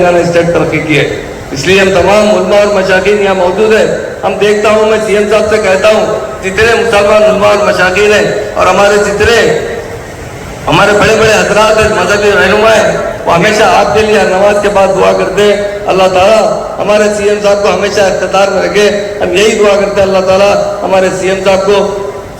Telangana state तरक्की की है। इसलिए हम तमाम उलमा और मशाकीन यहाँ मौजूद है। हम देखता हूँ, मैं सीएम साहब से कहता हूँ, जितने मुसलमान उलमा और मशाकीन हैं और हमारे जितने हमारे बड़े बड़े हजरात हैं, मजहबी रहनुमा हैं, वो हमेशा आपके लिए नमाज के बाद दुआ करते हैं। अल्लाह ताला हमारे सीएम साहब को हमेशा इख्तियार में रखे। हम यही दुआ करते हैं, अल्लाह ताला हमारे सीएम साहब को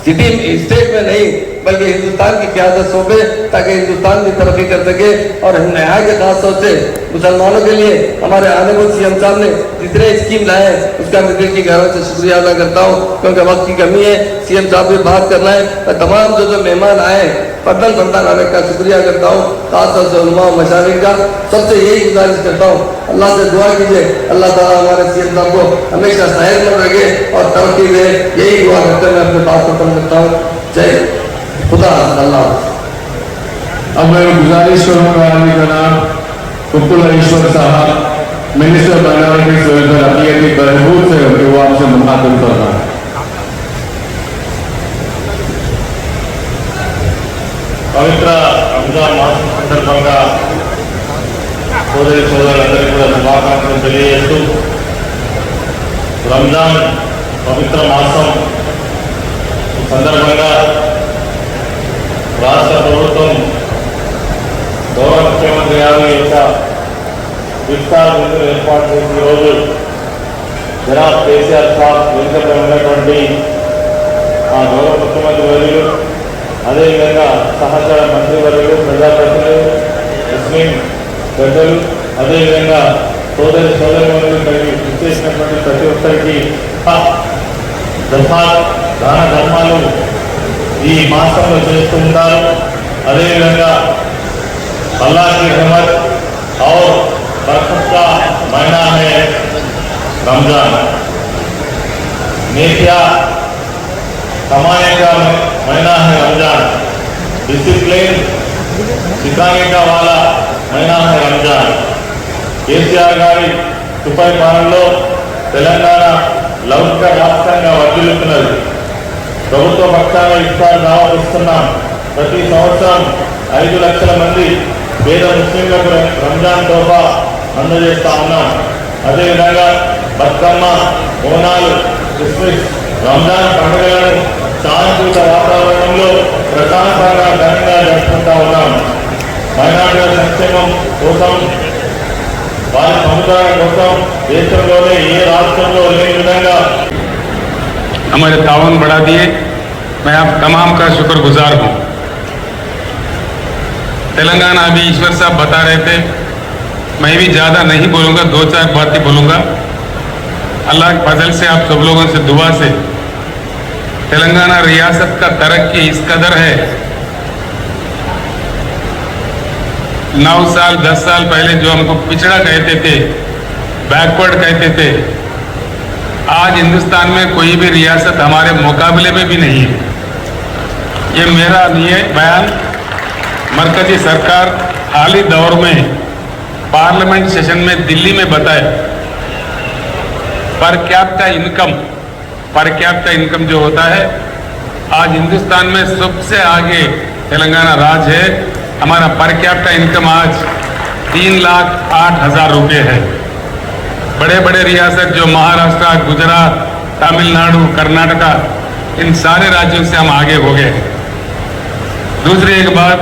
सिटी स्टेट में नहीं बल्कि हिंदुस्तान की क़यादत सौंपे, ताकि हिंदुस्तान भी तरक्की कर सके। और हम यहाँ के खास तौर से मुसलमानों के लिए हमारे आने वाले सीएम साहब ने जितने स्कीम लाए उसका मैं दिल की गहराई से शुक्रिया अदा करता हूँ, क्योंकि वक्त की कमी है। सीएम साहब भी बात करना है, और तमाम जो मेहमान आए फर्दन आने का शुक्रिया करता हूँ, खासतौर से उलमा और मशाइख का। सबसे यही गुजारिश करता हूँ, अल्लाह से दुआ कीजिए अल्लाह ताला हमारे सीएम साहब को हमेशा सेहतमंद रखे और तरक्की दे। यही दुआ करते मैं अपने बात खत्म करता हूँ। जय खुदा अल्लाह। अब मैं गुजारिश करूँगा आदमी का नाम कुतुल ईश्वर साहब, मिनिस्टर माइनॉरिटीज वेलफेयर अफियती बहबूद से वो आपसे मुखातिब कर रहा है। పవిత్ర రంజాన్ మాసం సందర్భంగా సోదరి సోదరులందరికీ కూడా శుభాకాంక్షలు తెలియజేస్తూ, రంజాన్ పవిత్ర మాసం సందర్భంగా రాష్ట్ర ప్రభుత్వం గౌరవ ముఖ్యమంత్రి గారి యొక్క ఇఫ్తార్ విందులు ఏర్పాటు చేసిన రోజు జనాబ్ కేసీఆర్ సాబ్ వెనుకపై ఉన్నటువంటి ఆ గౌరవ ముఖ్యమంత్రి వర్యులు, అదేవిధంగా సహచర మంత్రివర్యులు, ప్రజాప్రతినిధులు, ముస్లిం పెద్దలు, అదేవిధంగా సోదరి సోదరిమణులు కలిగి చేసినటువంటి ప్రతి ఒక్కరికి దాన ధర్మాలు ఈ మాసంలో చేస్తూ ఉంటారు। అదేవిధంగా अल्लाह की रहमत और बरकत का महीना है रमजान। नेकिया कमाने का महीना है रमजान। डिसिप्लिन सिखाने का वाला महीना है रमजान। केसीआर गारी सुपै पालనలో తెలంగాణ లౌకిక రాష్ట్రంగా వర్ధిల్లుతున్నది। ప్రభుత్వ పక్షాన ఇఫ్తార్ దావత్ ఇస్తున్నాం। ప్రతి సంవత్సరం 5 లక్షల మంది పేద ముస్లింలకు రంజాన్ తోఫా అందజేస్తా ఉన్నాం। అదేవిధంగా బతుకమ్మ, బోనాలు, క్రిస్మస్, రంజాన్ పండుగలను శాంతియుత వాతావరణంలో ప్రశాంతంగా ఘనంగా జరుపుకుంటా ఉన్నాం। మైనారిటీల సంక్షేమం కోసం, వారి సముదాయం కోసం దేశంలోనే ఏ రాష్ట్రంలో లేని విధంగా हमारे ताउन बढ़ा दिए। मैं आप तमाम का शुक्रगुजार हूँ। तेलंगाना अभी ईश्वर साहब बता रहे थे, मैं भी ज़्यादा नहीं बोलूँगा, 2-4 बात ही बोलूँगा। अल्लाह के फजल से आप सब लोगों से दुआ से तेलंगाना रियासत का तरक्की इस कदर है। 9 साल 10 साल पहले जो हमको पिछड़ा कहते थे, बैकवर्ड कहते थे, आज हिंदुस्तान में कोई भी रियासत हमारे मुकाबले में भी नहीं है। ये मेरा नहीं है बयान, मरकजी सरकार हाल ही दौर में पार्लियामेंट सेशन में दिल्ली में बताए। पर कैपिटा इनकम जो होता है, आज हिंदुस्तान में सबसे आगे तेलंगाना राज्य है। हमारा पर कैपिटा इनकम आज 3,08,000 रुपये है। बड़े बड़े रियासत जो महाराष्ट्र, गुजरात, तमिलनाडु, कर्नाटका, इन सारे राज्यों से हम आगे हो गए हैं। दूसरी एक बात,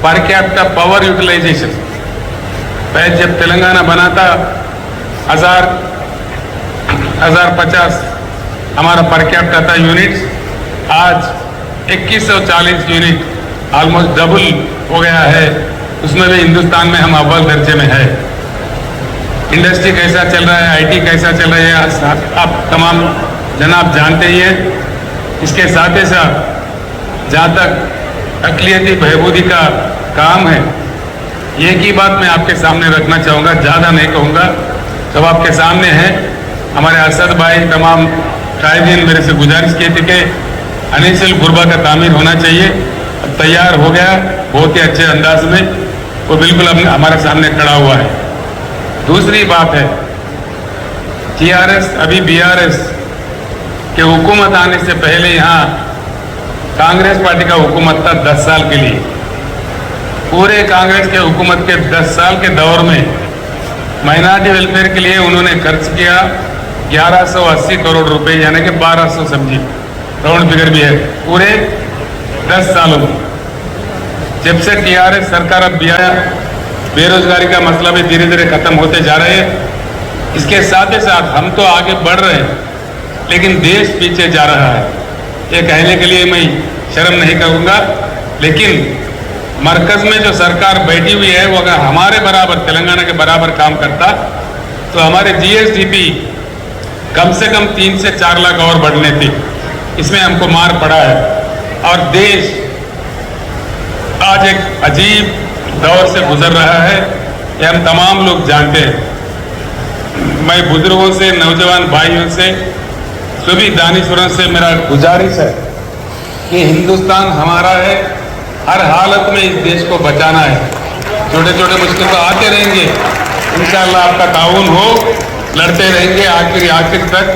पर कैपिटा पावर यूटिलाइजेशन, पहले जब तेलंगाना बना था 1050 हमारा पर कैपिटा था यूनिट्स, आज 2140 यूनिट, ऑलमोस्ट डबल हो गया है। उसमें भी हिंदुस्तान में हम अव्वल दर्जे में है। इंडस्ट्री कैसा चल रहा है, आईटी कैसा चल रहा है, आप तमाम जनाब जानते ही हैं। इसके साथ ही साथ जहाँ तक अक़लियती बहबूदी का काम है, एक ही बात मैं आपके सामने रखना चाहूँगा, ज़्यादा नहीं कहूँगा, सब आपके सामने है। हमारे असद भाई, तमाम कायदीन मेरे से गुजारिश की थी कि अनिसल गुरबा का तामीर होना चाहिए, तैयार हो गया बहुत ही अच्छे अंदाज में, वो बिल्कुल अब हमारे सामने खड़ा हुआ है। दूसरी बात है, टीआरएस अभी बीआरएस के हुकूमत आने से पहले यहाँ कांग्रेस पार्टी का हुकूमत था 10 साल के लिए। पूरे कांग्रेस के हुकूमत के 10 साल के दौर में माइनॉरिटी वेलफेयर के लिए उन्होंने खर्च किया 1180 करोड़ रुपए, यानी कि 1200 समझिए, राउंड फिगर भी है, पूरे 10 सालों में। जब से टीआरएस सरकार अब भी आया, बेरोजगारी का मसला भी धीरे धीरे खत्म होते जा रहे हैं। इसके साथ ही साथ हम तो आगे बढ़ रहे हैं, लेकिन देश पीछे जा रहा है। ये कहने के लिए मैं शर्म नहीं करूंगा, लेकिन मरकज में जो सरकार बैठी हुई है वो अगर हमारे बराबर, तेलंगाना के बराबर काम करता तो हमारे जीएसडीपी कम से कम 3 से 4 लाख और बढ़ने थे। इसमें हमको मार पड़ा है और देश आज एक अजीब दौर से गुजर रहा है, ये हम तमाम लोग जानते हैं। मैं बुजुर्गों से, नौजवान भाइयों से, सभी दानिशवरों से मेरा गुजारिश है कि हिंदुस्तान हमारा है, हर हालत में इस देश को बचाना है। छोटे छोटे मुश्किल तो आते रहेंगे, इंशाअल्लाह आपका ताउन हो, लड़ते रहेंगे आखिर तक।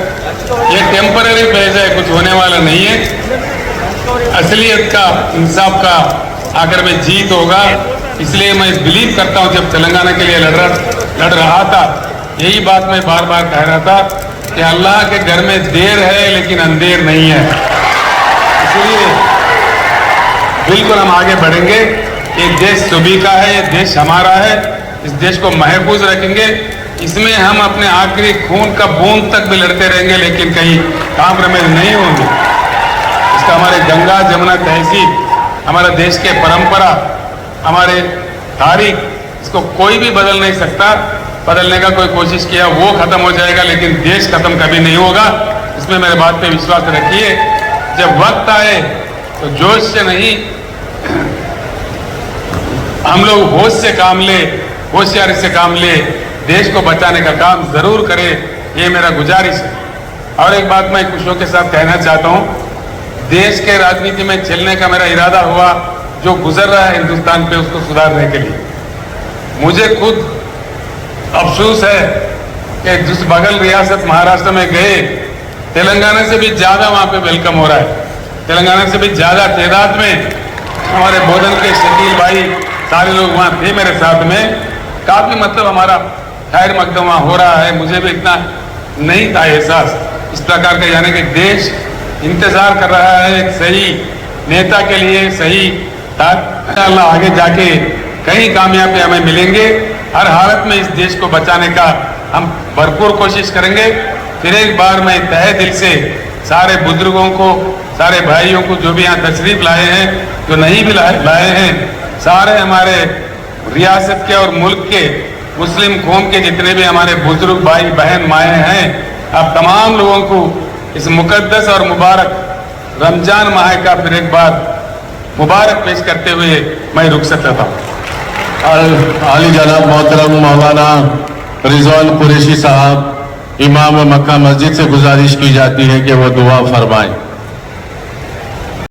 ये टेम्पररी फेज है, कुछ होने वाला नहीं है। असलियत का, इंसाफ का आखिर में जीत होगा। इसलिए मैं बिलीव करता हूं, जब तेलंगाना के लिए लड़ रहा था, यही बात मैं बार बार कह रहा था कि अल्लाह के घर में देर है लेकिन अंधेर नहीं है। इसलिए बिल्कुल हम आगे बढ़ेंगे। ये देश सभी का है, ये देश हमारा है, इस देश को महफूज रखेंगे। इसमें हम अपने आखिरी खून का बूंद तक भी लड़ते रहेंगे, लेकिन कहीं कॉम्प्रोमाइज नहीं होंगे। इसका हमारे गंगा जमुना तहजीब, हमारा देश के परंपरा, हमारे तारीख, इसको कोई भी बदल नहीं सकता। बदलने का कोई कोशिश किया वो खत्म हो जाएगा, लेकिन देश खत्म कभी नहीं होगा। इसमें मेरे बात पे विश्वास रखिए। जब वक्त आए तो जोश से नहीं, हम लोग होश से काम ले, होशियारी से काम ले, देश को बचाने का काम जरूर करें, ये मेरा गुजारिश है। और एक बात मैं खुशियों के साथ कहना चाहता हूं, देश के राजनीति में चलने का मेरा इरादा हुआ, जो गुजर रहा है हिंदुस्तान पे उसको सुधारने के लिए। मुझे खुद अफसोस है कि जिस बगल रियासत महाराष्ट्र में गए, तेलंगाना से भी ज्यादा वहां पे वेलकम हो रहा है। तेलंगाना से भी ज्यादा तादाद में हमारे बोधन के शकील भाई, सारे लोग वहां थे मेरे साथ में। काफी मतलब हमारा खैर मकदम वहां हो रहा है। मुझे भी इतना नहीं था एहसास इस प्रकार का, यानी कि देश इंतजार कर रहा है एक सही नेता के लिए, सही अल्लाह आगे जाके कई कामयाबी हमें मिलेंगे। हर हालत में इस देश को बचाने का हम भरपूर कोशिश करेंगे। फिर एक बार मैं तहे दिल से सारे बुजुर्गों को, सारे भाइयों को, जो भी यहाँ तशरीफ लाए हैं, जो नहीं भी लाए हैं, सारे हमारे रियासत के और मुल्क के मुस्लिम कौम के जितने भी हमारे बुजुर्ग भाई बहन माएँ हैं, आप तमाम लोगों को इस मुकद्दस और मुबारक रमजान माह का फिर एक बार मुबारक पेश करते हुए मैं रुखसत लेता हूँ। आली जनाब मोहतरम मौलाना रिजवान कुरैशी साहब, इमाम मक्का मस्जिद से गुजारिश की जाती है कि वो दुआ फरमाएं।